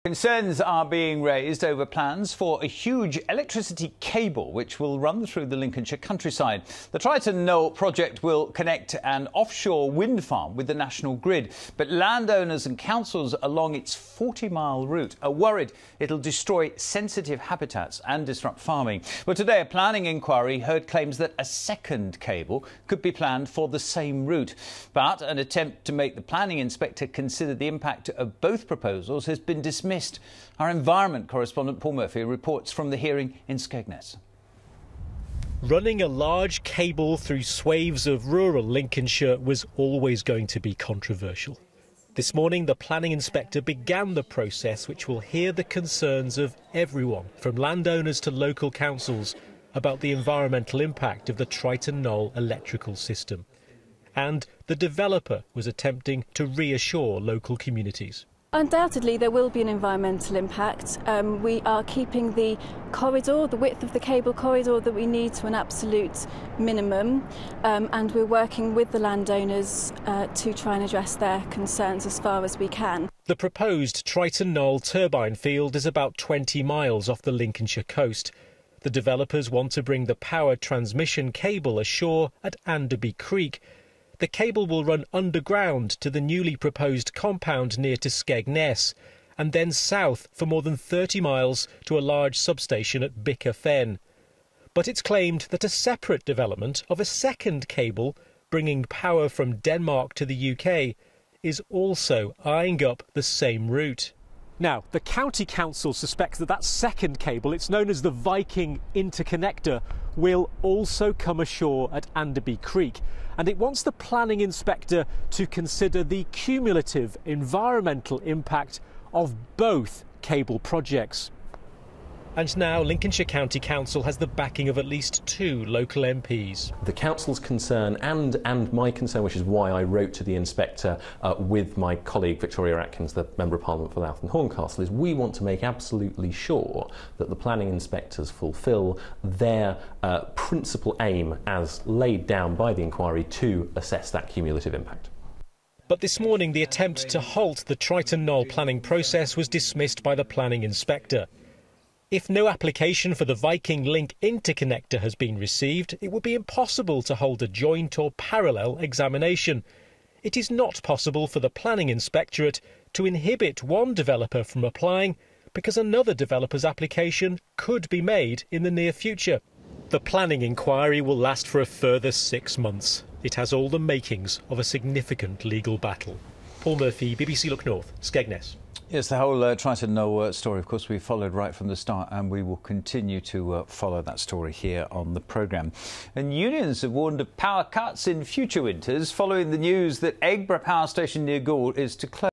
Concerns are being raised over plans for a huge electricity cable which will run through the Lincolnshire countryside. The Triton Knoll project will connect an offshore wind farm with the national grid, but landowners and councils along its 40-mile route are worried it'll destroy sensitive habitats and disrupt farming. Well, today a planning inquiry heard claims that a second cable could be planned for the same route, but an attempt to make the planning inspector consider the impact of both proposals has been dismissed. Our environment correspondent Paul Murphy reports from the hearing in Skegness. Running a large cable through swathes of rural Lincolnshire was always going to be controversial. This morning, the planning inspector began the process which will hear the concerns of everyone, from landowners to local councils, about the environmental impact of the Triton Knoll electrical system. And the developer was attempting to reassure local communities. Undoubtedly there will be an environmental impact. We are keeping the corridor, the width of the cable corridor that we need, to an absolute minimum, and we're working with the landowners to try and address their concerns as far as we can. The proposed Triton Knoll turbine field is about 20 miles off the Lincolnshire coast. The developers want to bring the power transmission cable ashore at Anderby Creek. The cable will run underground to the newly proposed compound near to Skegness, and then south for more than 30 miles to a large substation at Bicker Fen. But it's claimed that a separate development of a second cable bringing power from Denmark to the UK is also eyeing up the same route. Now, the county council suspects that second cable, it's known as the Viking Interconnector, will also come ashore at Anderby Creek. And it wants the planning inspector to consider the cumulative environmental impact of both cable projects. And now Lincolnshire County Council has the backing of at least 2 local MPs. The council's concern and my concern, which is why I wrote to the inspector with my colleague Victoria Atkins, the Member of Parliament for Louth and Horncastle, is we want to make absolutely sure that the planning inspectors fulfil their principal aim as laid down by the inquiry to assess that cumulative impact. But this morning the attempt to halt the Triton Knoll planning process was dismissed by the planning inspector. If no application for the Viking Link interconnector has been received, it would be impossible to hold a joint or parallel examination. It is not possible for the planning inspectorate to inhibit one developer from applying because another developer's application could be made in the near future. The planning inquiry will last for a further 6 months. It has all the makings of a significant legal battle. Paul Murphy, BBC Look North, Skegness. Yes, the whole Triton Knoll story, of course, we followed right from the start, and we will continue to follow that story here on the programme. And unions have warned of power cuts in future winters following the news that Eggborough Power Station near Goole is to close.